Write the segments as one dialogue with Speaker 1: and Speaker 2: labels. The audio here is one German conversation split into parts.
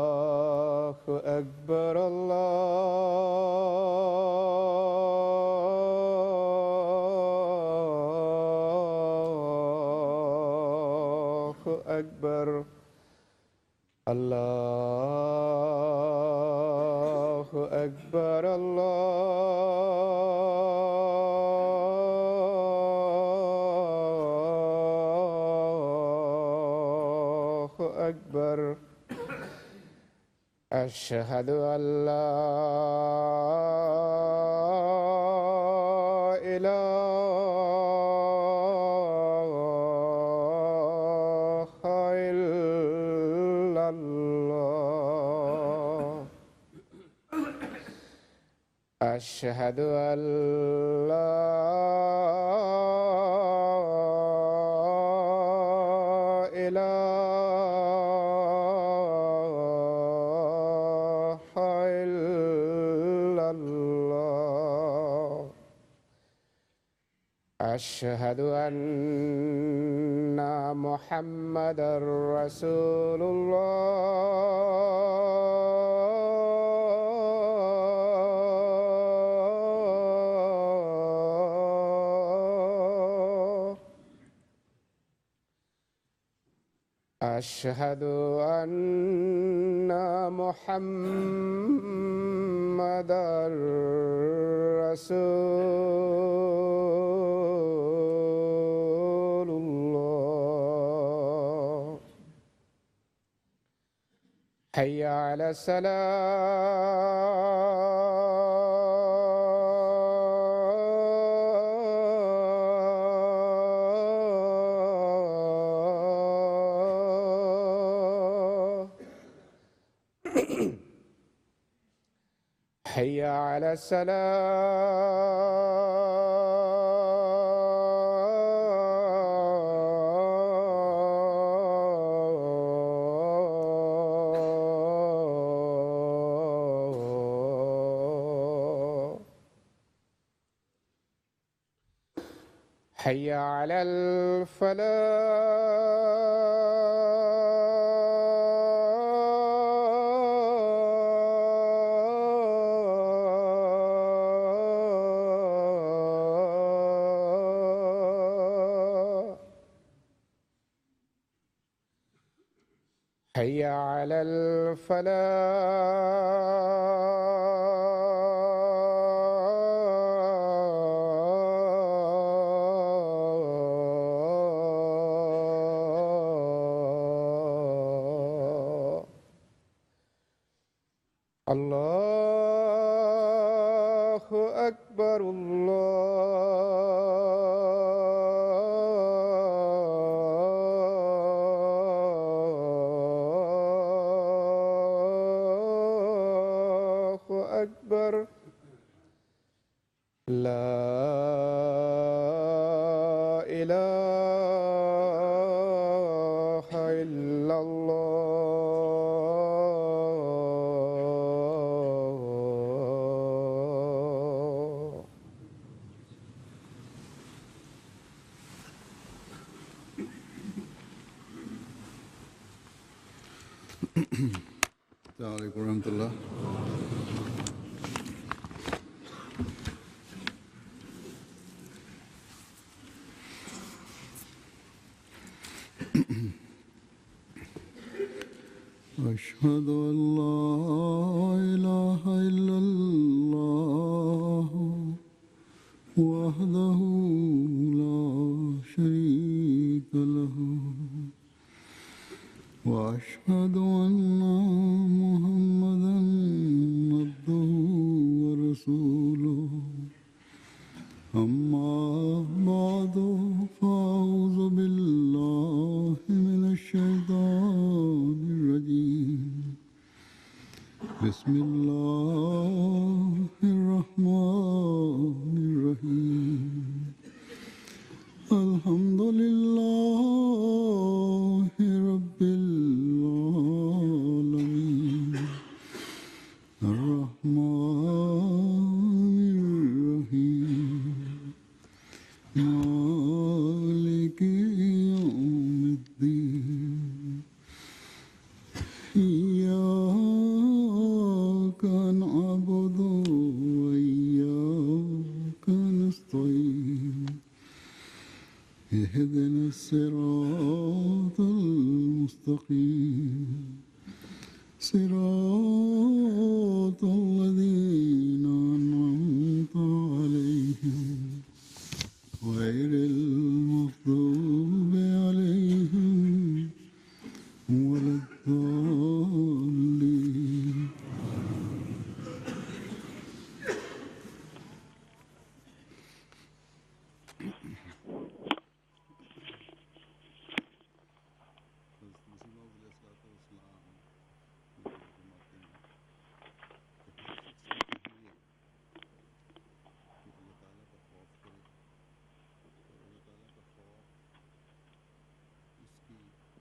Speaker 1: الله أكبر الله أكبر الله أكبر الله أكبر أشهد أن لا إله إلا الله أشهد أن لا إله إلا الله أشهد أن محمدا رسول الله أشهد أن محمدا رسول الله حي على الصلاة حي على السلام حي على الفلاح حي على الفلاح الله أكبر الله أكبر لا إله إلا الله
Speaker 2: السلام عليكم ورحمة الله. أشهد أن لا إله إلا الله وحده لا شريك له وأشهد أن محمدا عبده ورسوله أما بعد فأعوذ بالله من الشيطان الرجيم بسم الله الرحمن الرحيم الحمد لله رب العالمين الرحمن الرحيم مالك يوم الدين إياك نعبد وإياك نستعين اهدنا الصراط المستقيم صراط الذين أنعمت عليهم غير المغضوب عليهم ولا الضالين.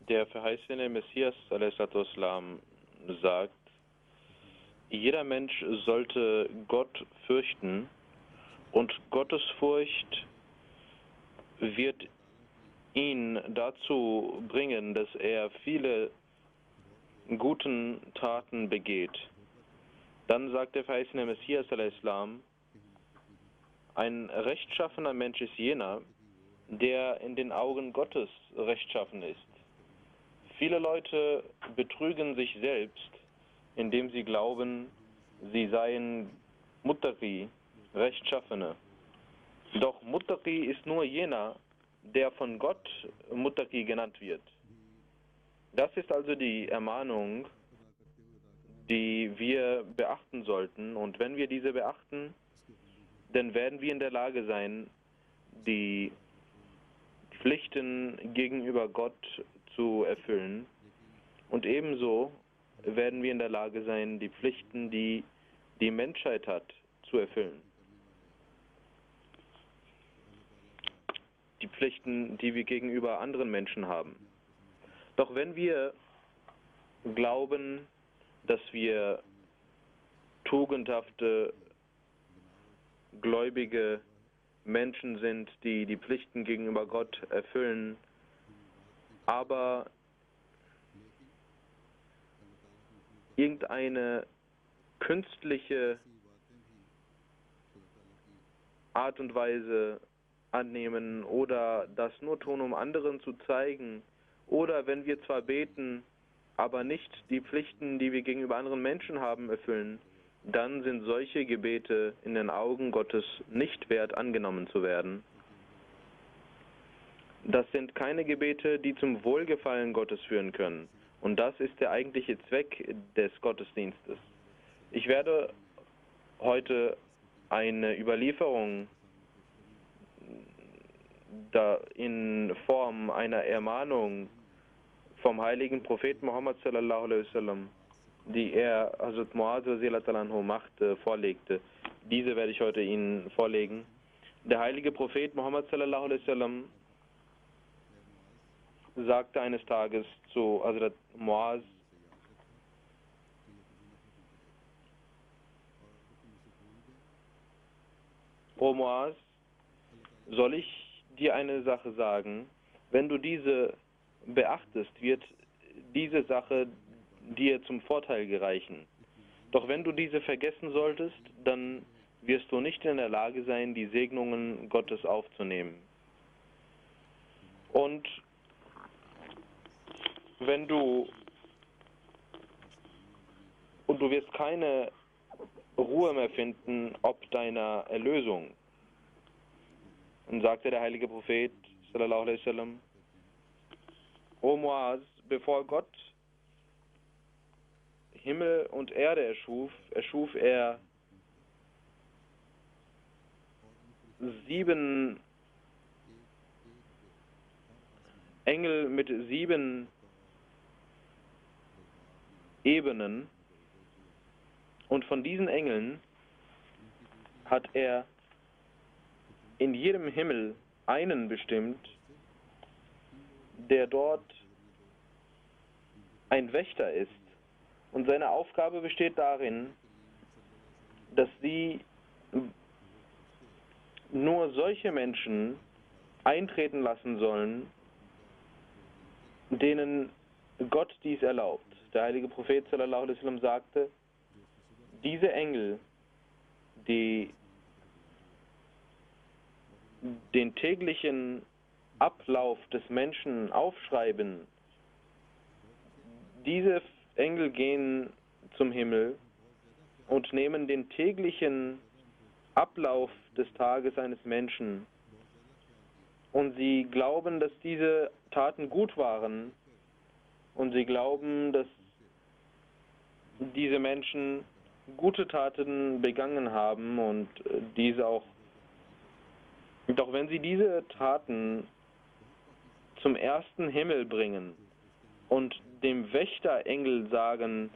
Speaker 3: Der verheißene Messias a.s.w. sagt, jeder Mensch sollte Gott fürchten und Gottesfurcht wird ihn dazu bringen, dass er viele guten Taten begeht. Dann sagt der verheißene Messias a.s.w., ein rechtschaffener Mensch ist jener, der in den Augen Gottes rechtschaffen ist. Viele Leute betrügen sich selbst, indem sie glauben, sie seien Muttaqi, Rechtschaffene. Doch Muttaqi ist nur jener, der von Gott Muttaqi genannt wird. Das ist also die Ermahnung, die wir beachten sollten. Und wenn wir diese beachten, dann werden wir in der Lage sein, die Pflichten gegenüber Gott zu erfüllen. Und ebenso werden wir in der Lage sein, die Pflichten, die die Menschheit hat, zu erfüllen. Die Pflichten, die wir gegenüber anderen Menschen haben. Doch wenn wir glauben, dass wir tugendhafte, gläubige Menschen sind, die die Pflichten gegenüber Gott erfüllen, aber irgendeine künstliche Art und Weise annehmen oder das nur tun, um anderen zu zeigen, oder wenn wir zwar beten, aber nicht die Pflichten, die wir gegenüber anderen Menschen haben, erfüllen, dann sind solche Gebete in den Augen Gottes nicht wert, angenommen zu werden. Das sind keine Gebete, die zum Wohlgefallen Gottes führen können. Und das ist der eigentliche Zweck des Gottesdienstes. Ich werde heute eine Überlieferung in Form einer Ermahnung vom heiligen Propheten Muhammad sallallahu alaihi wasallam, die er Hazrat Muaz machte, vorlegte. Diese werde ich heute Ihnen vorlegen. Der heilige Prophet Muhammad sallallahu alaihi wasallam sagte eines Tages zu Hazrat Muaz: O Muaz, soll ich dir eine Sache sagen? Wenn du diese beachtest, wird diese Sache dir zum Vorteil gereichen. Doch wenn du diese vergessen solltest, dann wirst du nicht in der Lage sein, die Segnungen Gottes aufzunehmen. Und du wirst keine Ruhe mehr finden ob deiner Erlösung. Und sagte der heilige Prophet sallallahu alaihi wasallam: O Muaz, bevor Gott Himmel und Erde erschuf er 7 Engel mit 7 Ebenen, und von diesen Engeln hat er in jedem Himmel einen bestimmt, der dort ein Wächter ist. Und seine Aufgabe besteht darin, dass sie nur solche Menschen eintreten lassen sollen, denen Gott dies erlaubt. Der heilige Prophet sallallahu alaihi wasallam sagte, diese Engel, die den täglichen Ablauf des Menschen aufschreiben, diese Engel gehen zum Himmel und nehmen den täglichen Ablauf des Tages eines Menschen und sie glauben, dass diese Taten gut waren und sie glauben, dass diese Menschen gute Taten begangen haben und diese auch. Doch wenn sie diese Taten zum ersten Himmel bringen und dem Wächterengel sagen,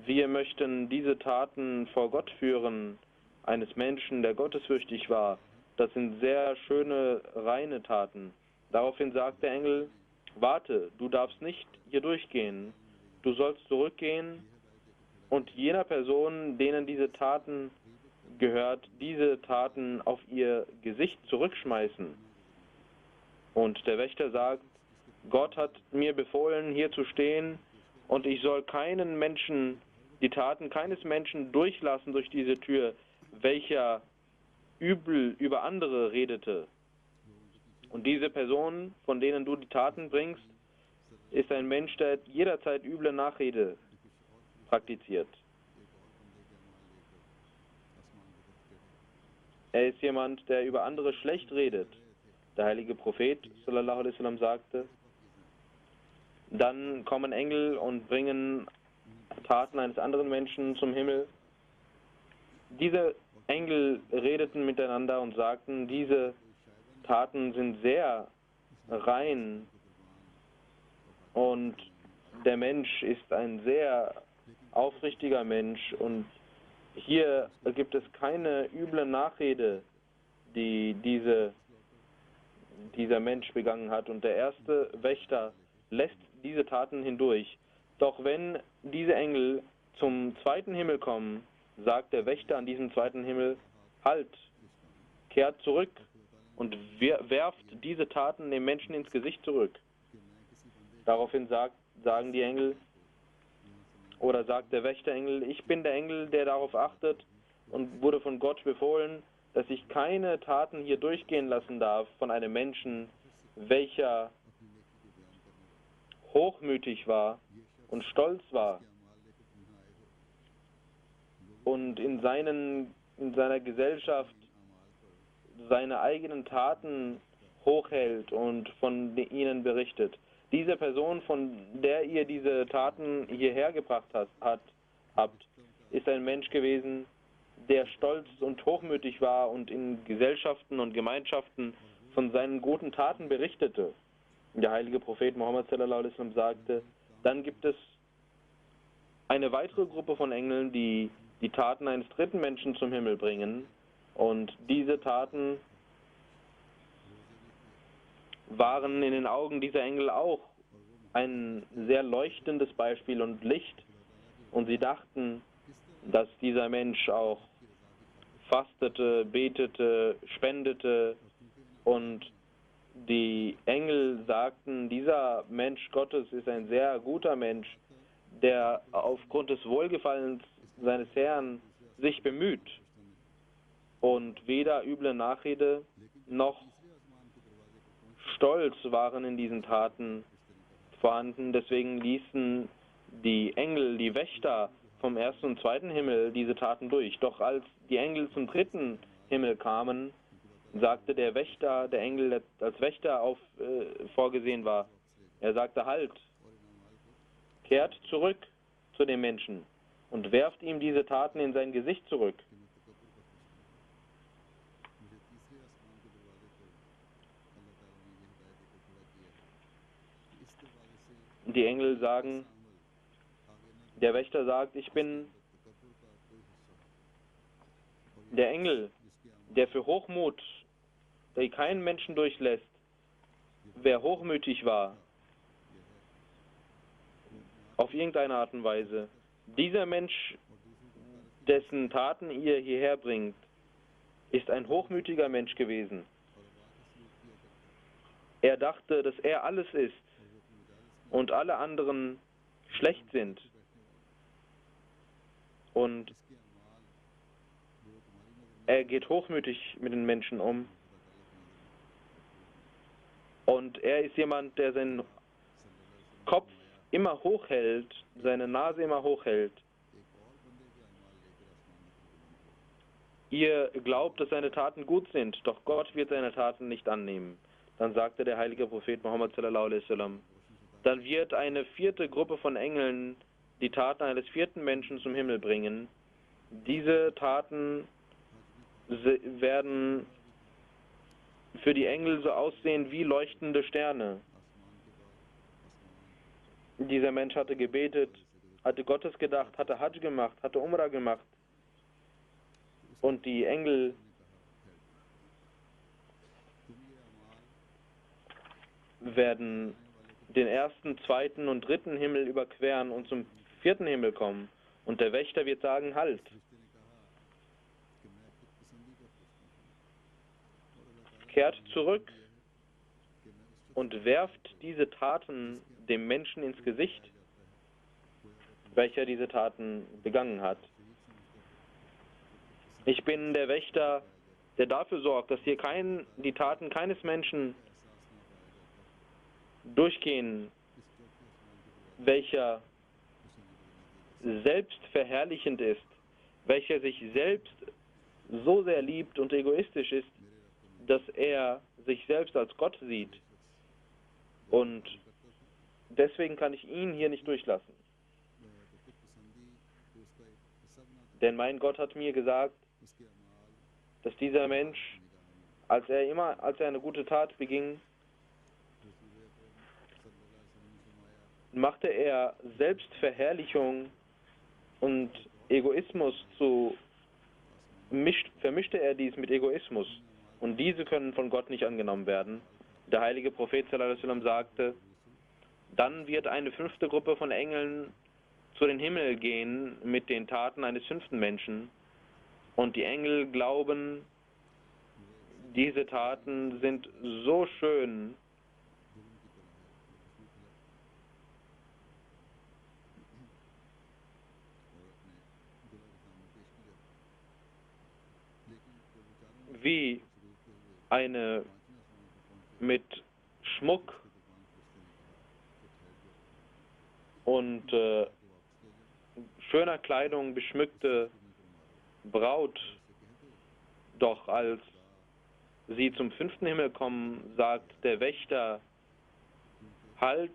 Speaker 3: wir möchten diese Taten vor Gott führen, eines Menschen, der gottesfürchtig war, das sind sehr schöne, reine Taten. Daraufhin sagt der Engel, warte, du darfst nicht hier durchgehen, du sollst zurückgehen und jener Person, denen diese Taten gehört, diese Taten auf ihr Gesicht zurückschmeißen. Und der Wächter sagt, Gott hat mir befohlen, hier zu stehen und ich soll keinen Menschen, die Taten keines Menschen durchlassen durch diese Tür, welcher übel über andere redete. Und diese Person, von denen du die Taten bringst, ist ein Mensch, der jederzeit üble Nachrede praktiziert. Er ist jemand, der über andere schlecht redet. Der heilige Prophet sallallahu alaihi wasallam sagte, dann kommen Engel und bringen Taten eines anderen Menschen zum Himmel. Diese Engel redeten miteinander und sagten, diese Taten sind sehr rein und der Mensch ist ein sehr aufrichtiger Mensch und hier gibt es keine üble Nachrede, die dieser Mensch begangen hat. Und der erste Wächter lässt diese Taten hindurch. Doch wenn diese Engel zum zweiten Himmel kommen, sagt der Wächter an diesem zweiten Himmel, halt, kehrt zurück und werft diese Taten dem Menschen ins Gesicht zurück. Daraufhin sagen die Engel, oder sagt der Wächterengel, ich bin der Engel, der darauf achtet und wurde von Gott befohlen, dass ich keine Taten hier durchgehen lassen darf von einem Menschen, welcher hochmütig war und stolz war und in seiner Gesellschaft seine eigenen Taten hochhält und von ihnen berichtet. Diese Person, von der ihr diese Taten hierher gebracht habt, ist ein Mensch gewesen, der stolz und hochmütig war und in Gesellschaften und Gemeinschaften von seinen guten Taten berichtete. Der heilige Prophet Muhammad sallallahu alaihi wasallam sagte, dann gibt es eine weitere Gruppe von Engeln, die die Taten eines dritten Menschen zum Himmel bringen und diese Taten waren in den Augen dieser Engel auch ein sehr leuchtendes Beispiel und Licht und sie dachten, dass dieser Mensch auch fastete, betete, spendete und die Engel sagten, dieser Mensch Gottes ist ein sehr guter Mensch, der aufgrund des Wohlgefallens seines Herrn sich bemüht und weder üble Nachrede noch Stolz waren in diesen Taten vorhanden. Deswegen ließen die Engel, die Wächter vom ersten und zweiten Himmel diese Taten durch. Doch als die Engel zum dritten Himmel kamen, sagte der Wächter, der Engel, der als Wächter vorgesehen war, er sagte, halt, kehrt zurück zu dem Menschen und werft ihm diese Taten in sein Gesicht zurück. Die Engel sagen, der Wächter sagt, ich bin der Engel, der für Hochmut, der keinen Menschen durchlässt, wer hochmütig war, auf irgendeine Art und Weise. Dieser Mensch, dessen Taten ihr hierher bringt, ist ein hochmütiger Mensch gewesen. Er dachte, dass er alles ist und alle anderen schlecht sind. Und er geht hochmütig mit den Menschen um. Und er ist jemand, der seinen Kopf immer hochhält, seine Nase immer hochhält. Ihr glaubt, dass seine Taten gut sind, doch Gott wird seine Taten nicht annehmen. Dann sagte der heilige Prophet Muhammad sallallahu alaihi wasallam, dann wird eine vierte Gruppe von Engeln die Taten eines vierten Menschen zum Himmel bringen. Diese Taten werden für die Engel so aussehen wie leuchtende Sterne. Dieser Mensch hatte gebetet, hatte Gottes gedacht, hatte Hajj gemacht, hatte Umrah gemacht. Und die Engel werden den ersten, zweiten und dritten Himmel überqueren und zum vierten Himmel kommen. Und der Wächter wird sagen, halt. Kehrt zurück und werft diese Taten dem Menschen ins Gesicht, welcher diese Taten begangen hat. Ich bin der Wächter, der dafür sorgt, dass hier die Taten keines Menschen durchgehen, welcher selbstverherrlichend ist, welcher sich selbst so sehr liebt und egoistisch ist, dass er sich selbst als Gott sieht. Und deswegen kann ich ihn hier nicht durchlassen. Denn mein Gott hat mir gesagt, dass dieser Mensch, als er eine gute Tat beging, machte er Selbstverherrlichung und Egoismus vermischte er dies mit Egoismus. Und diese können von Gott nicht angenommen werden. Der heilige Prophet sallallahu alaihi wasallam sagte, dann wird eine fünfte Gruppe von Engeln zu den Himmel gehen mit den Taten eines fünften Menschen. Und die Engel glauben, diese Taten sind so schön, wie eine mit Schmuck und schöner Kleidung beschmückte Braut. Doch als sie zum fünften Himmel kommen, sagt der Wächter, halt,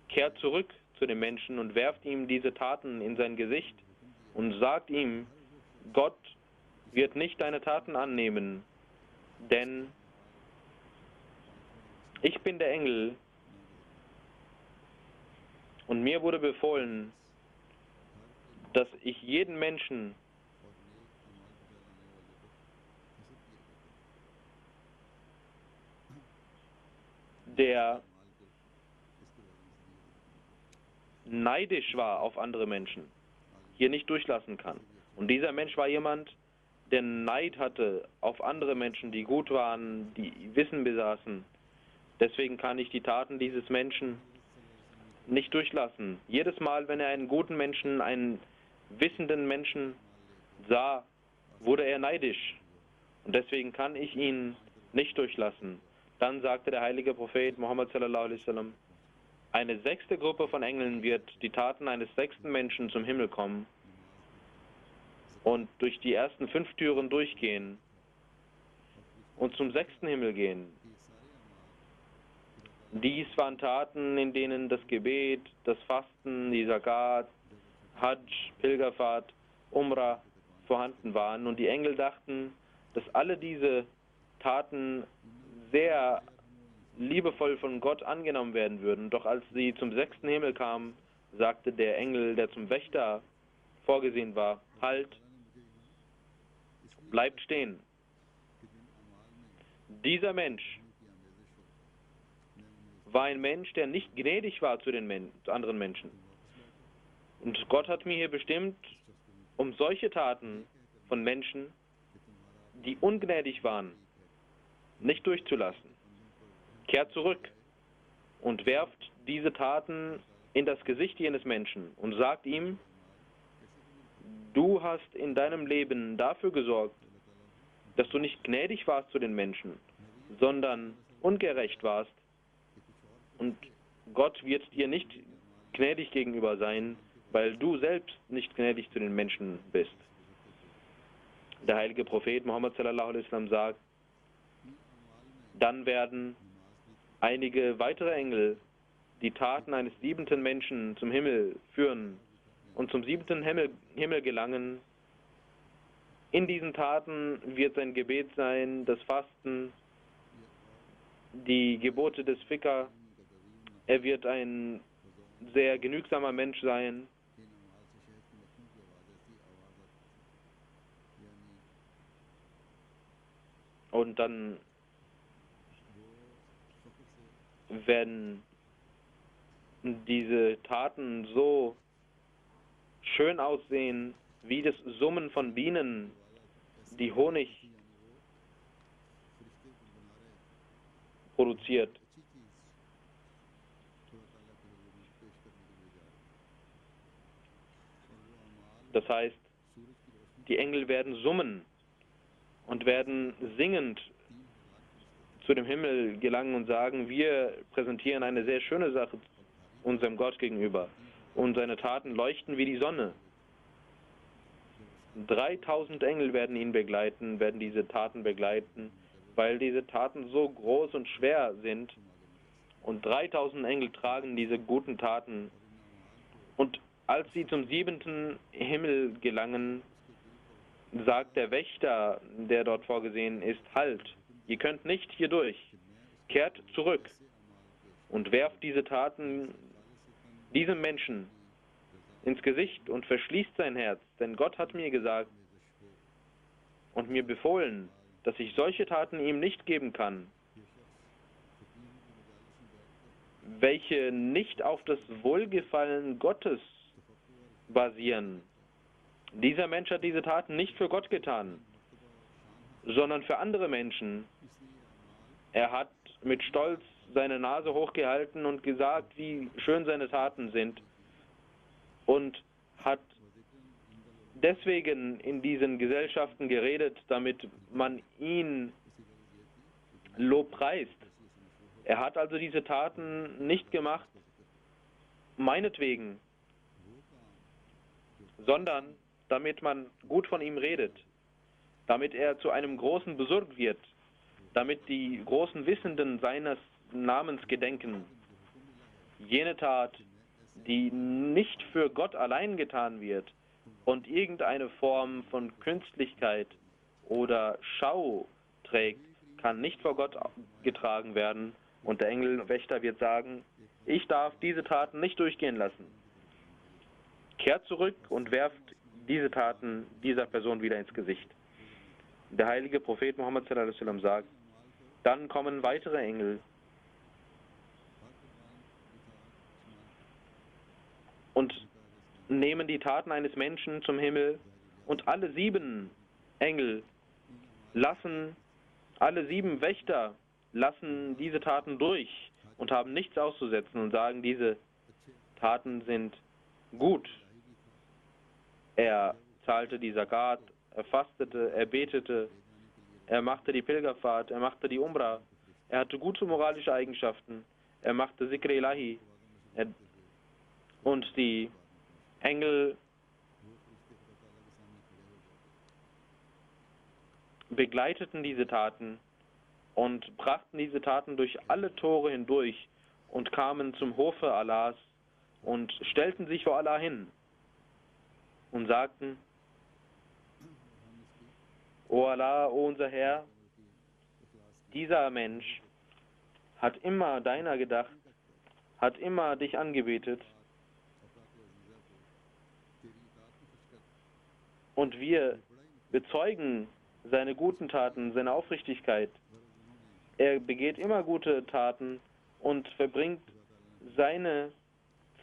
Speaker 3: kehrt zurück zu dem Menschen und werft ihm diese Taten in sein Gesicht und sagt ihm, Gott wird nicht deine Taten annehmen, denn ich bin der Engel und mir wurde befohlen, dass ich jeden Menschen der neidisch war auf andere Menschen, hier nicht durchlassen kann. Und dieser Mensch war jemand, der Neid hatte auf andere Menschen, die gut waren, die Wissen besaßen. Deswegen kann ich die Taten dieses Menschen nicht durchlassen. Jedes Mal, wenn er einen guten Menschen, einen wissenden Menschen sah, wurde er neidisch. Und deswegen kann ich ihn nicht durchlassen. Dann sagte der heilige Prophet Muhammad sallallahu alaihi wasallam, eine sechste Gruppe von Engeln wird die Taten eines sechsten Menschen zum Himmel kommen und durch die ersten 5 Türen durchgehen und zum sechsten Himmel gehen. Dies waren Taten, in denen das Gebet, das Fasten, die Zakat, Hajj, Pilgerfahrt, Umrah vorhanden waren. Und die Engel dachten, dass alle diese Taten sehr liebevoll von Gott angenommen werden würden. Doch als sie zum sechsten Himmel kamen, sagte der Engel, der zum Wächter vorgesehen war, halt, bleibt stehen. Dieser Mensch war ein Mensch, der nicht gnädig war zu den anderen Menschen. Und Gott hat mir hier bestimmt, um solche Taten von Menschen, die ungnädig waren, nicht durchzulassen. Kehrt zurück und werft diese Taten in das Gesicht jenes Menschen und sagt ihm, du hast in deinem Leben dafür gesorgt, dass du nicht gnädig warst zu den Menschen, sondern ungerecht warst. Und Gott wird dir nicht gnädig gegenüber sein, weil du selbst nicht gnädig zu den Menschen bist. Der heilige Prophet Muhammad sallallahu alaihi wasallam sagt, dann werden einige weitere Engel die Taten eines 7. Menschen zum Himmel führen und zum 7. Himmel gelangen. In diesen Taten wird sein Gebet sein, das Fasten, die Gebote des Fiqh. Er wird ein sehr genügsamer Mensch sein. Und dann werden diese Taten so schön aussehen, wie das Summen von Bienen, die Honig produziert. Das heißt, die Engel werden summen und werden singend zu dem Himmel gelangen und sagen, wir präsentieren eine sehr schöne Sache unserem Gott gegenüber und seine Taten leuchten wie die Sonne. 3000 Engel werden ihn begleiten, werden diese Taten begleiten, weil diese Taten so groß und schwer sind und 3000 Engel tragen diese guten Taten. Und als sie zum 7. Himmel gelangen, sagt der Wächter, der dort vorgesehen ist, halt, ihr könnt nicht hier durch, kehrt zurück und werft diese Taten diesem Menschen ins Gesicht und verschließt sein Herz, denn Gott hat mir gesagt und mir befohlen, dass ich solche Taten ihm nicht geben kann, welche nicht auf das Wohlgefallen Gottes basieren. Dieser Mensch hat diese Taten nicht für Gott getan, sondern für andere Menschen. Er hat mit Stolz seine Nase hochgehalten und gesagt, wie schön seine Taten sind und hat deswegen in diesen Gesellschaften geredet, damit man ihn lobpreist. Er hat also diese Taten nicht gemacht, meinetwegen, sondern damit man gut von ihm redet, damit er zu einem großen Besurg wird, damit die großen Wissenden seines Namens gedenken. Jene Tat, die nicht für Gott allein getan wird und irgendeine Form von Künstlichkeit oder Schau trägt, kann nicht vor Gott getragen werden. Und der Engelwächter wird sagen, ich darf diese Taten nicht durchgehen lassen. Kehrt zurück und werft diese Taten dieser Person wieder ins Gesicht. Der heilige Prophet Muhammad sallallahu alaihi wasallam sagt, dann kommen weitere Engel und nehmen die Taten eines Menschen zum Himmel und alle 7 Engel lassen, alle 7 Wächter lassen diese Taten durch und haben nichts auszusetzen und sagen, diese Taten sind gut. Er zahlte die Zakat, er fastete, er betete, er machte die Pilgerfahrt, er machte die Umrah, er hatte gute moralische Eigenschaften, er machte Zikr Ilahi und die Engel begleiteten diese Taten und brachten diese Taten durch alle Tore hindurch und kamen zum Hofe Allahs und stellten sich vor Allah hin und sagten, O Allah, o unser Herr, dieser Mensch hat immer deiner gedacht, hat immer dich angebetet und wir bezeugen seine guten Taten, seine Aufrichtigkeit. Er begeht immer gute Taten und verbringt seine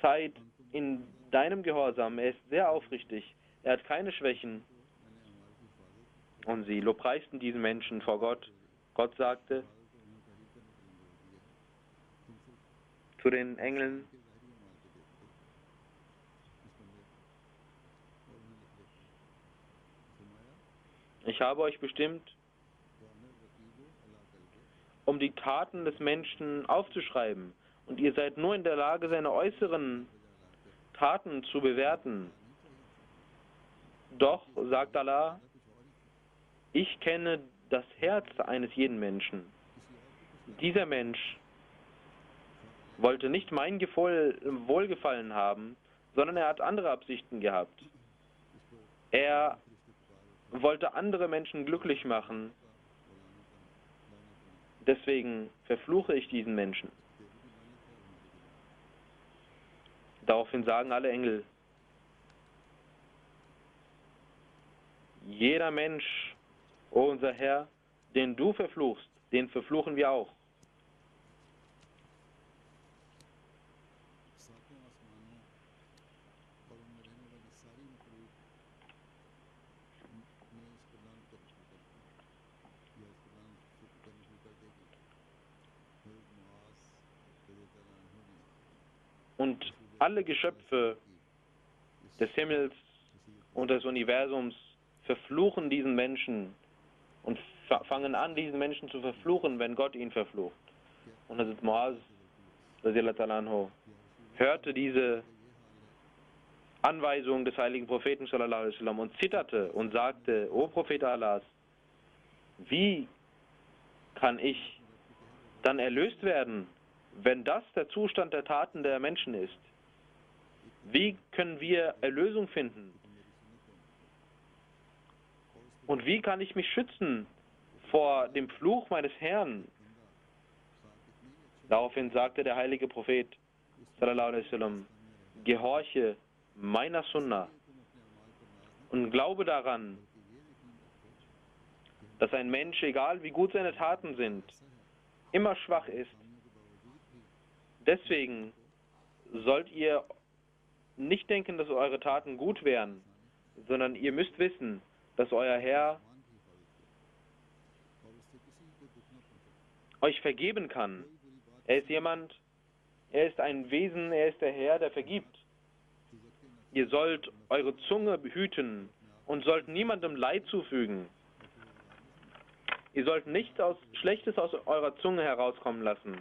Speaker 3: Zeit in deinem Gehorsam. Er ist sehr aufrichtig. Er hat keine Schwächen. Und sie lobpreisten diesen Menschen vor Gott. Gott sagte zu den Engeln, Ich habe euch bestimmt, um die Taten des Menschen aufzuschreiben. Und ihr seid nur in der Lage, seine äußeren Taten zu bewerten. Doch, sagt Allah, ich kenne das Herz eines jeden Menschen. Dieser Mensch wollte nicht mein Wohlgefallen haben, sondern er hat andere Absichten gehabt. Er wollte andere Menschen glücklich machen. Deswegen verfluche ich diesen Menschen. Daraufhin sagen alle Engel, jeder Mensch, o unser Herr, den du verfluchst, den verfluchen wir auch. Und alle Geschöpfe des Himmels und des Universums verfluchen diesen Menschen und fangen an, diesen Menschen zu verfluchen, wenn Gott ihn verflucht. Und Hazrat Muaz radhiyallahu ta'ala anhu hörte diese Anweisung des heiligen Propheten sallallahu alaihi wasallam und zitterte und sagte, O Prophet Allahs, wie kann ich dann erlöst werden, wenn das der Zustand der Taten der Menschen ist? Wie können wir Erlösung finden? Und wie kann ich mich schützen vor dem Fluch meines Herrn? Daraufhin sagte der heilige Prophet sallallahu alaihi wasallam, gehorche meiner Sunna und glaube daran, dass ein Mensch, egal wie gut seine Taten sind, immer schwach ist. Deswegen sollt ihr nicht denken, dass eure Taten gut wären, sondern ihr müsst wissen, dass euer Herr euch vergeben kann. Er ist ein Wesen, er ist der Herr, der vergibt. Ihr sollt eure Zunge behüten und sollt niemandem Leid zufügen. Ihr sollt nichts Schlechtes aus eurer Zunge herauskommen lassen.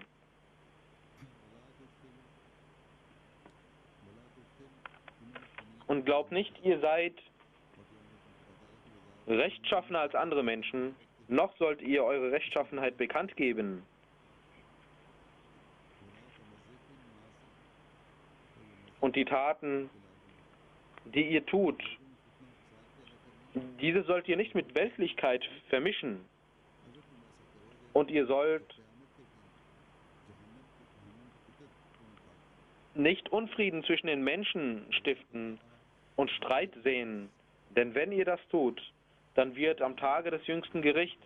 Speaker 3: Und glaubt nicht, ihr seid rechtschaffener als andere Menschen, noch sollt ihr eure Rechtschaffenheit bekannt geben. Und die Taten, die ihr tut, diese sollt ihr nicht mit Weltlichkeit vermischen. Und ihr sollt nicht Unfrieden zwischen den Menschen stiften und Streit sehen, denn wenn ihr das tut, dann wird am Tage des jüngsten Gerichts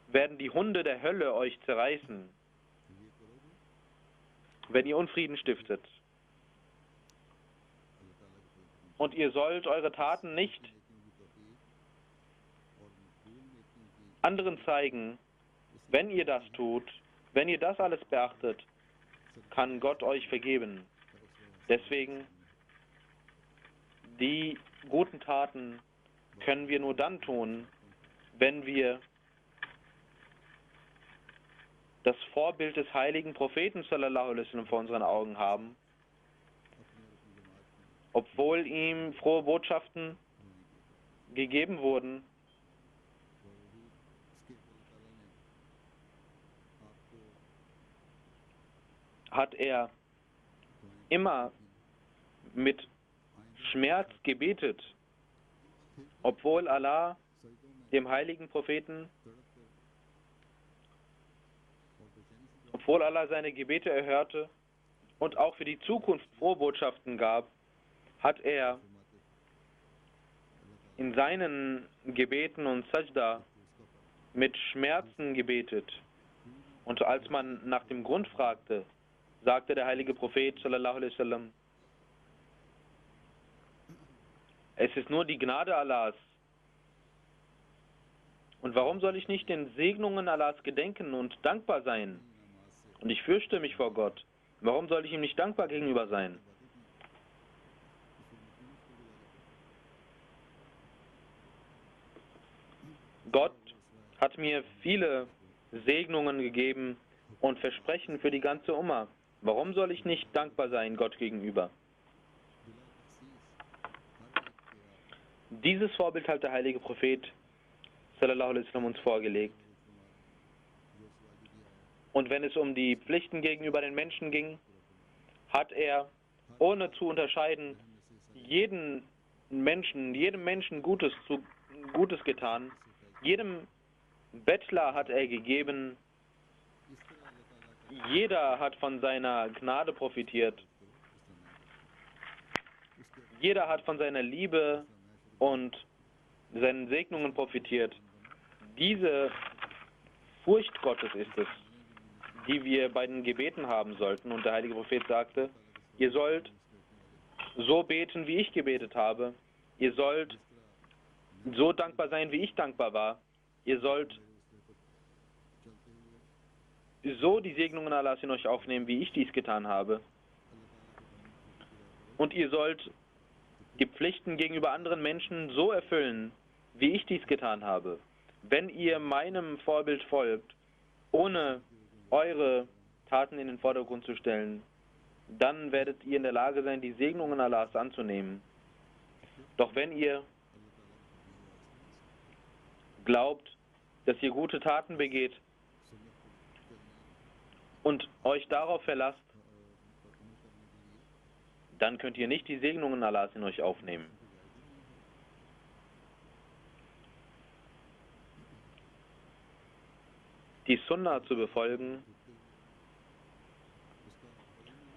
Speaker 3: werden die Hunde der Hölle euch zerreißen, wenn ihr Unfrieden stiftet. Und ihr sollt eure Taten nicht anderen zeigen. Wenn ihr das tut, wenn ihr das alles beachtet, kann Gott euch vergeben. Deswegen, die guten Taten können wir nur dann tun, wenn wir das Vorbild des heiligen Propheten sallallahu alaihi wasallam vor unseren Augen haben. Obwohl ihm frohe Botschaften gegeben wurden, hat er immer mit Schmerz gebetet, obwohl Allah dem heiligen Propheten, obwohl Allah seine Gebete erhörte und auch für die Zukunft Frohbotschaften gab, hat er in seinen Gebeten und Sajda mit Schmerzen gebetet. Und als man nach dem Grund fragte, sagte der heilige Prophet sallallahu alaihi wasallam, es ist nur die Gnade Allahs. Und warum soll ich nicht den Segnungen Allahs gedenken und dankbar sein? Und ich fürchte mich vor Gott. Warum soll ich ihm nicht dankbar gegenüber sein? hat mir viele Segnungen gegeben und Versprechen für die ganze Umma. Warum soll ich nicht dankbar sein Gott gegenüber? Dieses Vorbild hat der heilige Prophet sallallahu alaihi wasallam uns vorgelegt. Und wenn es um die Pflichten gegenüber den Menschen ging, hat er, ohne zu unterscheiden, jedem Menschen Gutes getan. Jedem Bettler hat er gegeben. Jeder hat von seiner Gnade profitiert. Jeder hat von seiner Liebe und seinen Segnungen profitiert. Diese Furcht Gottes ist es, die wir bei den Gebeten haben sollten. Und der heilige Prophet sagte, ihr sollt so beten, wie ich gebetet habe. Ihr sollt so dankbar sein, wie ich dankbar war. Ihr sollt so die Segnungen Allahs in euch aufnehmen, wie ich dies getan habe. Und ihr sollt die Pflichten gegenüber anderen Menschen so erfüllen, wie ich dies getan habe. Wenn ihr meinem Vorbild folgt, ohne eure Taten in den Vordergrund zu stellen, dann werdet ihr in der Lage sein, die Segnungen Allahs anzunehmen. Doch wenn ihr glaubt, dass ihr gute Taten begeht und euch darauf verlasst, dann könnt ihr nicht die Segnungen Allahs in euch aufnehmen. Die Sunna zu befolgen,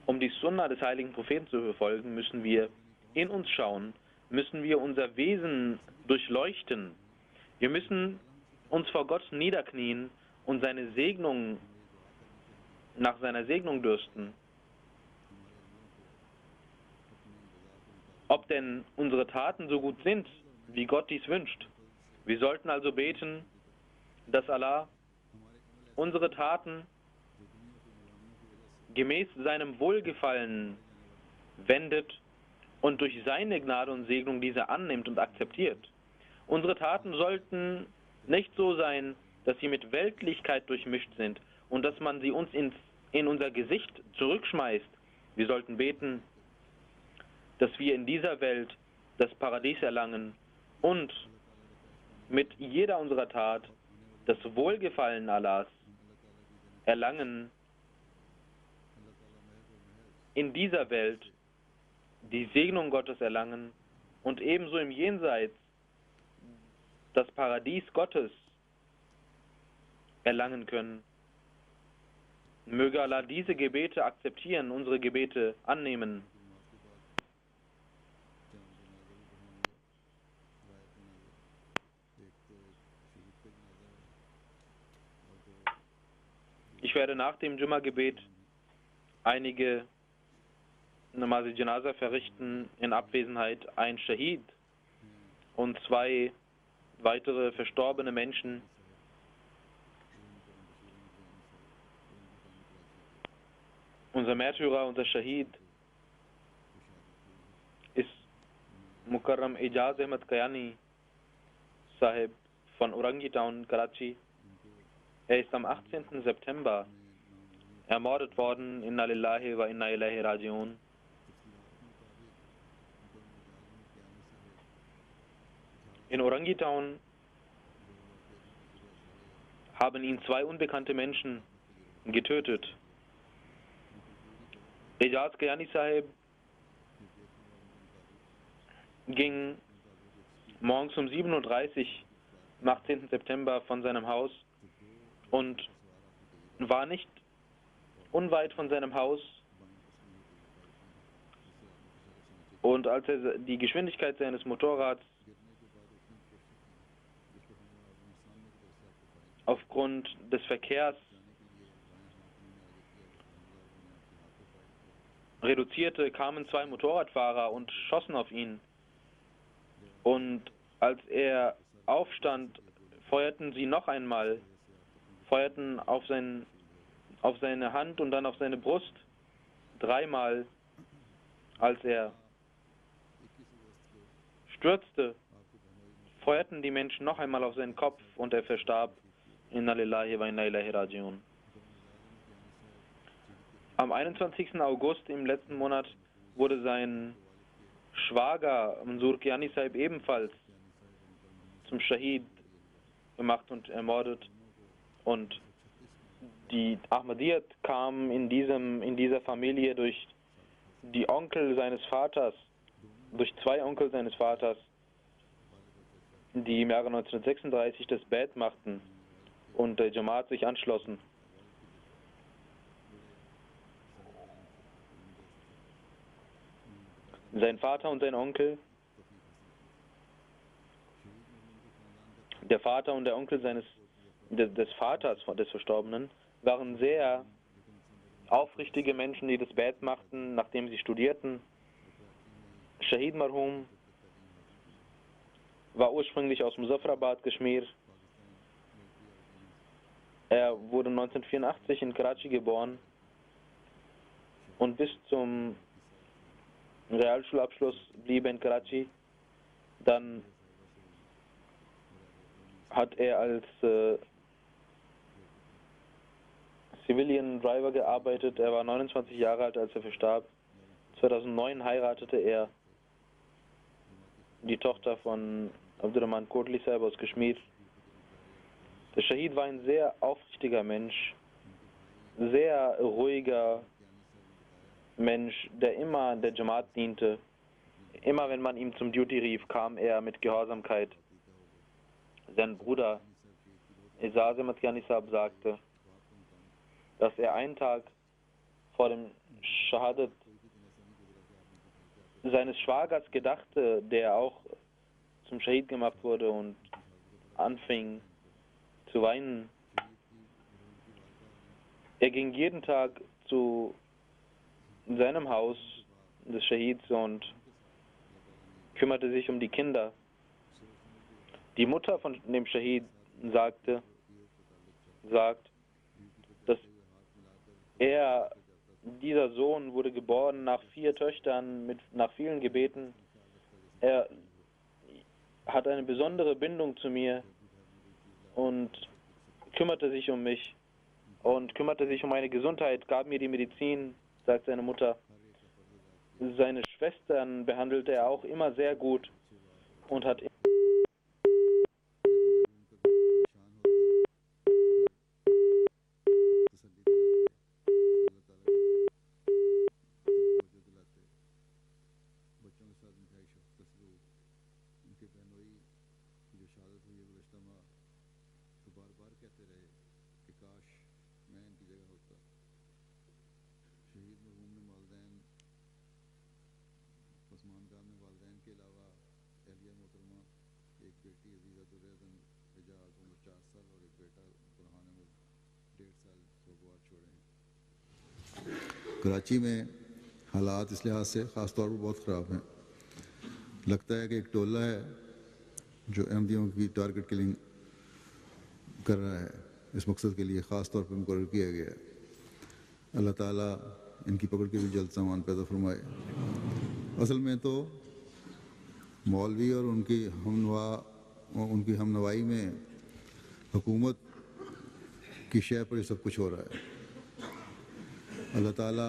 Speaker 3: um die Sunna des heiligen Propheten zu befolgen, müssen wir in uns schauen, müssen wir unser Wesen durchleuchten. Wir müssen uns vor Gott niederknien und seine Segnung, nach seiner Segnung dürsten. Ob denn unsere Taten so gut sind, wie Gott dies wünscht. Wir sollten also beten, dass Allah unsere Taten gemäß seinem Wohlgefallen wendet und durch seine Gnade und Segnung diese annimmt und akzeptiert. Unsere Taten sollten nicht so sein, dass sie mit Weltlichkeit durchmischt sind und dass man sie uns in unser Gesicht zurückschmeißt. Wir sollten beten, dass wir in dieser Welt das Paradies erlangen und mit jeder unserer Tat das Wohlgefallen Allahs erlangen, in dieser Welt die Segnung Gottes erlangen und ebenso im Jenseits das Paradies Gottes erlangen können. Möge Allah diese Gebete akzeptieren, unsere Gebete annehmen. Ich werde nach dem Jumma-Gebet einige Namaz Janaza verrichten in Abwesenheit ein Shahid und 2 weitere verstorbene Menschen. Unser Märtyrer, unser Shahid ist Mukarram Ijaz Ahmad Kayani Sahib von Orangi Town, Karachi. Er ist am 18. September ermordet worden, Inna lillahi wa inna ilaihi raji'un. In Orangi Town haben ihn 2 unbekannte Menschen getötet. Ijaz Kayani Sahib ging morgens um 7:30 Uhr am 18. September von seinem Haus und war nicht unweit von seinem Haus. Und als er die Geschwindigkeit seines Motorrads aufgrund des Verkehrs reduzierte, kamen 2 Motorradfahrer und schossen auf ihn. Und als er aufstand, feuerten sie noch einmal, feuerten auf seine Hand und dann auf seine Brust 3-mal. Als er stürzte, feuerten die Menschen noch einmal auf seinen Kopf und er verstarb. Inna lillahi wa inna ilaihi rajiun. Am 21. August im letzten Monat wurde sein Schwager Mansur Kiani Sahib ebenfalls zum Shahid gemacht und ermordet. Und die Ahmadiyyat kam in dieser Familie durch die Onkel seines Vaters, durch zwei Onkel seines Vaters, die im Jahre 1936 das Bait machten und der Jamaat sich anschlossen. Sein Vater und sein Onkel, der Vater und der Onkel des Vaters des Verstorbenen, waren sehr aufrichtige Menschen, die das Bait machten, nachdem sie studierten. Shahid Marhum war ursprünglich aus Muzaffarabad, Kashmir. Er wurde 1984 in Karachi geboren und bis zum Realschulabschluss blieb er in Karachi. Dann hat er als Civilian Driver gearbeitet. Er war 29 Jahre alt, als er verstarb. 2009 heiratete er die Tochter von Abdurrahman Kotli Sahib aus Kashmir. Der Shahid war ein sehr aufrichtiger Mensch, sehr ruhiger Mensch, der immer der Jamaat diente. Immer wenn man ihm zum Duty rief, kam er mit Gehorsamkeit. Sein Bruder Isaz Ahmad Kiani Sahib sagte, dass er einen Tag vor dem Shahadat seines Schwagers gedachte, der auch zum Shahid gemacht wurde, und anfing zu weinen. Er ging jeden Tag zu seinem Haus des Shahids und kümmerte sich um die Kinder. Die Mutter von dem Shahid sagt, dass dieser Sohn wurde geboren nach 4 Töchtern, nach vielen Gebeten. Er hat eine besondere Bindung zu mir und kümmerte sich um mich und kümmerte sich um meine Gesundheit, gab mir die Medizin, sagt seine Mutter. Seine Schwestern behandelte er auch immer sehr gut und hat
Speaker 2: Karachi में हालात इस लिहाज से ख़ास तौर पर बहुत ख़राब हैं। लगता है कि एक टोला है जो अहमदियों की टारगेट किलिंग कर रहा है। इस मकसद के लिए ख़ास तौर पर मुकर्रर किया गया है। अल्लाह ताला इनकी पकड़ के भी जल्द सामान पैदा फरमाए। असल में तो मौलवी और उनकी हमनवाई में हुकूमत की शय पर सब कुछ हो रहा है। अल्लाह ताला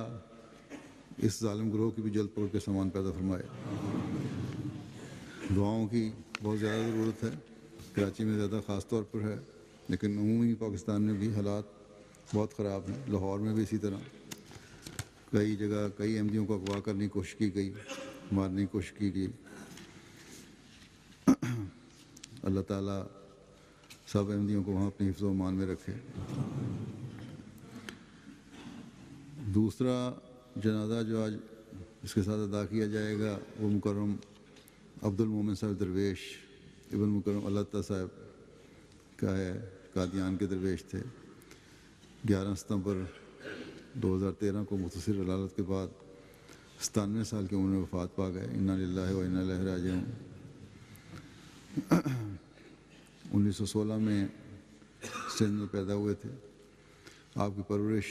Speaker 2: इस जालिम ग्रोह की भी जल्द पकड़ के सामान पैदा फरमाए। दुआओं की बहुत ज़्यादा ज़रूरत है। कराची में ज़्यादा ख़ास तौर पर है, लेकिन अमूमी पाकिस्तान में भी हालात बहुत ख़राब हैं। लाहौर में भी इसी तरह कई जगह कई अहमदियों को अगवा करने की कोशिश की गई, मारने की कोशिश की गई। अल्लाह ताला सब अहमदियों को वहाँ अपने हिफ्ज़ व मान में रखे। दूसरा जनाजा जो आज इसके साथ अदा किया जाएगा वो मुकर्रम अब्दुल मोमिन साहब दरवेश इब्न मुकर्रम अल्लाह साहब का है। कादियान के दरवेश थे। 11 सितंबर 2013 को मुख्तसर अदालत के बाद 97 साल की उम्र में वफ़ात पा गए। इन्ना लिल्लाहि व इन्ना इलैहि राजिऊन। 1916 में सिंध में पैदा हुए थे। आपकी परवरिश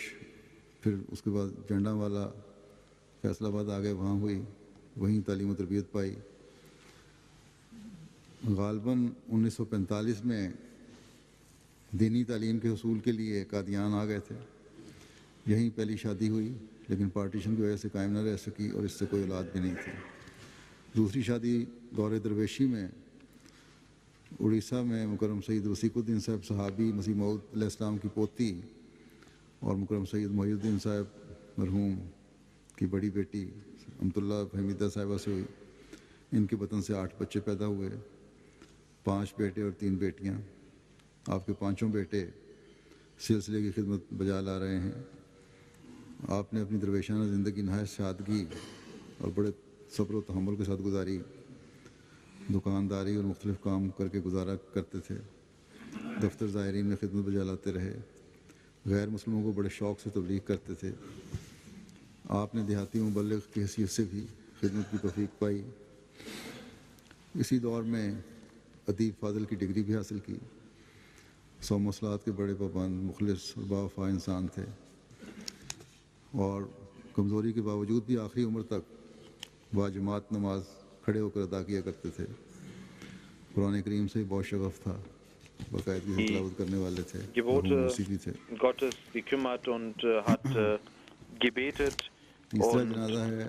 Speaker 2: फिर उसके बाद जंडा वाला फैसलाबाद आ गए, वहाँ हुई, वहीं तालीम और तरबियत पाई। गालबन 1945 में दीनी तालीम के हसूल के लिए कादियान आ गए थे। यहीं पहली शादी हुई, लेकिन पार्टीशन की वजह से कायम न रह सकी और इससे कोई औलाद भी नहीं थी। दूसरी शादी दौरे दरवेशी में उड़ीसा में मुकरम सईद वसीकुद्दीन साहब सहाबी मसीह मऊद अलैहिस्सलाम की पोती और मुकरम सईद मोहिउद्दीन साहब मरहूम की बड़ी बेटी अमतुल्ला हमीदा साहिबा से हुई। इनके वतन से 8 बच्चे पैदा हुए, 5 बेटे और 3 बेटियां। आपके 5 बेटे सिलसिले की खिदमत बजा ला रहे हैं। आपने अपनी दरवेशाना ज़िंदगी नहायत सादगी और बड़े सब्र व तहम्मुल के साथ गुजारी। दुकानदारी और मुख्तलिफ काम करके गुजारा करते थे। दफ्तर ज़ायरीन में खिदमत बजा लाते रहे। गैर मुस्लिमों को बड़े शौक़ से तबलीग करते थे। आपने देहाती मुबल्लिग की हैसियत से भी खिदमत की तौफीक पाई। इसी दौर में अदीब फ़ाज़िल की डिग्री भी हासिल की। 100 मसलात के बड़े पाबंद, मुखलिस और बावफ़ा इंसान थे और कमज़ोरी के बावजूद भी आखिरी उम्र तक बाजमात नमाज खड़े होकर अदा किया करते थे। कुरान करीम से बहुत शगफ था, बाकायदगी से तिलावत करने वाले थे,
Speaker 3: Gebote
Speaker 2: मौसीकी थे।
Speaker 3: Gottes gekümmert und hat gebetet
Speaker 2: तीसरा
Speaker 3: und
Speaker 2: जनाजा है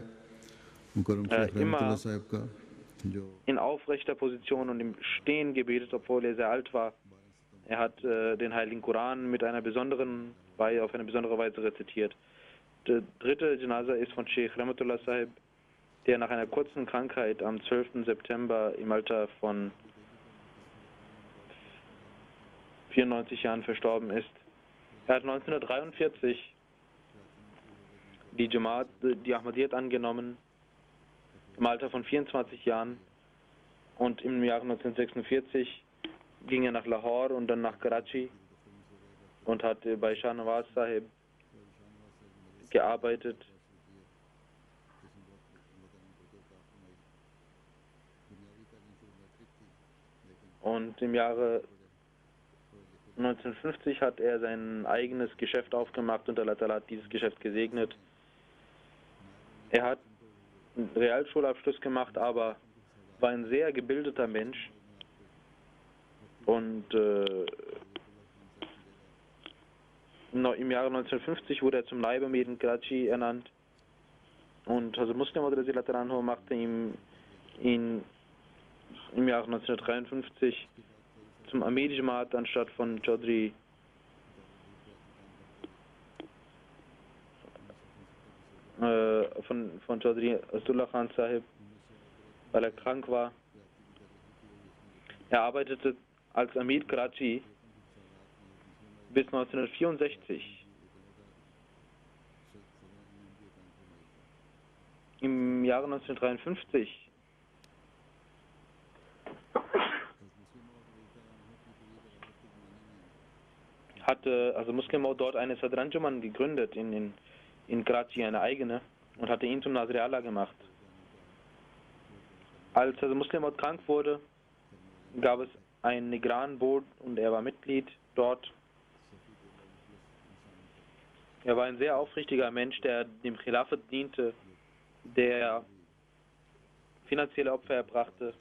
Speaker 2: मुकर्रम शेख रहमतुल्लाह साहब का, जो
Speaker 3: in aufrechter Position und im Stehen gebetet, obwohl er sehr alt war. Er hat den Heiligen Koran mit einer besonderen auf eine besondere Weise rezitiert. Der dritte Janaza ist von Sheikh Rahmatullah Sahib, der nach einer kurzen Krankheit am 12. September im Alter von 94 Jahren verstorben ist. Er hat 1943 die Jamaat, die Ahmadiyyat angenommen, im Alter von 24 Jahren, und im Jahre 1946 ging er nach Lahore und dann nach Karachi und hat bei Shah Nawaz Sahib gearbeitet. Und im Jahre 1950 hat er sein eigenes Geschäft aufgemacht und Allah Ta'ala hat dieses Geschäft gesegnet. Er hat einen Realschulabschluss gemacht, aber war ein sehr gebildeter Mensch und im Jahre 1950 wurde er zum Naib-Amir in Karachi ernannt und also Muslim Maud machte ihm ihn im Jahre 1953 zum Amir Jamaat anstatt von Chaudhry von Chaudhry Asdullah Khan Sahib, weil er krank war. Er arbeitete als Amir Karachi bis 1964. Im Jahre 1953 hatte also Muslim Maud dort eine Sadranjuman gegründet in Karachi, eine eigene, und hatte ihn zum Nazir Allah gemacht. Als also Muslim Maud krank wurde, gab es ein Nigran Board und er war Mitglied dort. Er war ein sehr aufrichtiger Mensch, der dem Khilafat diente, der finanzielle Opfer erbrachte,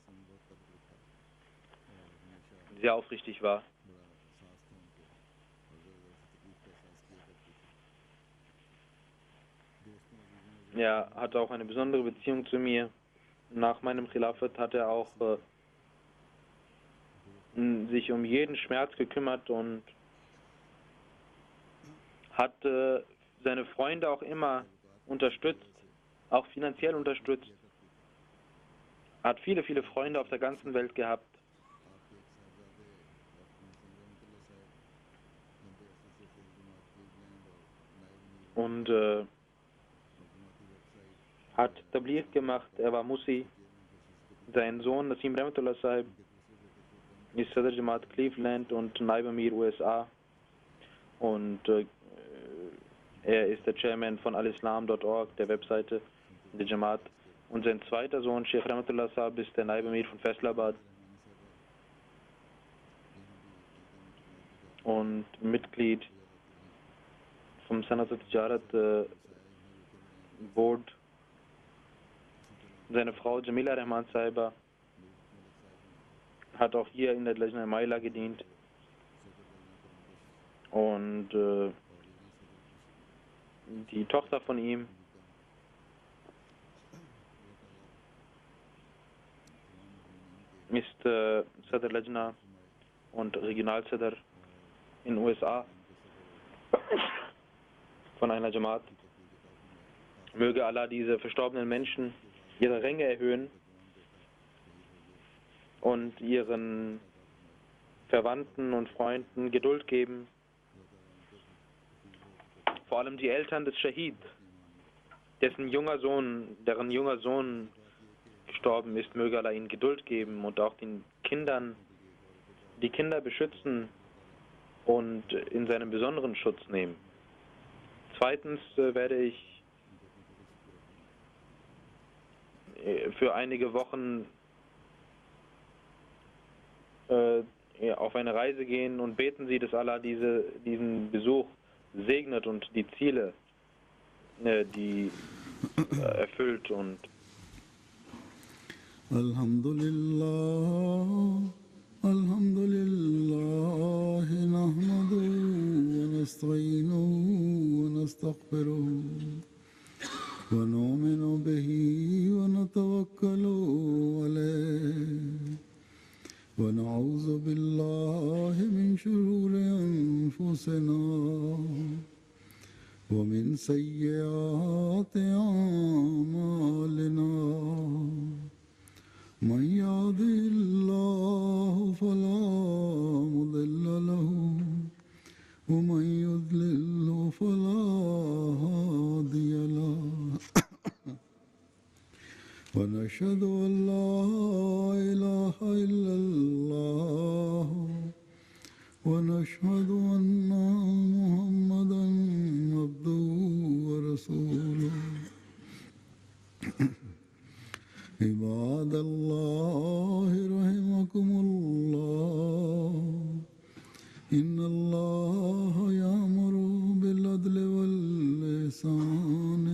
Speaker 3: sehr aufrichtig war. Er hatte auch eine besondere Beziehung zu mir. Nach meinem Khilafat hat er auch sich um jeden Schmerz gekümmert und hat seine Freunde auch immer unterstützt, auch finanziell unterstützt. Hat viele, viele Freunde auf der ganzen Welt gehabt. Und hat Tabligh gemacht, er war Musi. Sein Sohn Nasim Rahmatullah Sahib ist Sadr Jamaat Cleveland und Naib Amir USA. Und er ist der Chairman von alislam.org, der Webseite der Jamaat. Und sein zweiter Sohn, Sheikh Rahmatullah Sahib, ist der Naib Amir von Faisalabad und Mitglied vom Sanat al-Tijarat Board. Seine Frau Jamila Rahman Sahiba hat auch hier in der Lajna Maila gedient. Und die Tochter von ihm ist Sadr Lajna und Regionalsadr in den USA von einer Jamaat. Möge Allah diese verstorbenen Menschen ihre Ränge erhöhen und ihren Verwandten und Freunden Geduld geben. Vor allem die Eltern des Shahid, deren junger Sohn gestorben ist, möge Allah ihnen Geduld geben und auch den Kindern, die Kinder beschützen und in seinen besonderen Schutz nehmen. Zweitens werde ich für einige Wochen auf eine Reise gehen und beten Sie, dass Allah diesen Besuch segnet und die Ziele die erfüllt. Und
Speaker 2: Alhamdulillah, Alhamdulillah, nahmaduhu wa nasta'inuhu wa nastaghfiruh wa nu'minu bihi wa natawakkalu alayh wa na'udhu billahi min shururi anfusina ومن سيئات أعمالنا من يهده الله فلا مضل له ومن يضلل فلا هادي له ونشهد أن لا إله إلا الله ونشهد أن محمدًا عبده ورسوله عباد الله رحمكم الله إن الله يأمر بالعدل والإحسان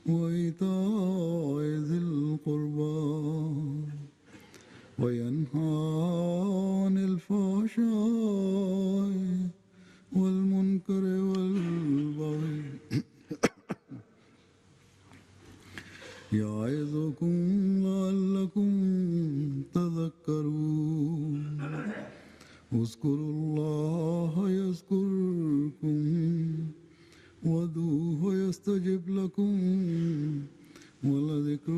Speaker 2: وإيتاء ذي القربى وينهى عن الفحشاء والمنكر والبغي يعظكم لعلكم تذكرون اذكروا الله يذكركم وادعوه يستجب لكم ولذكر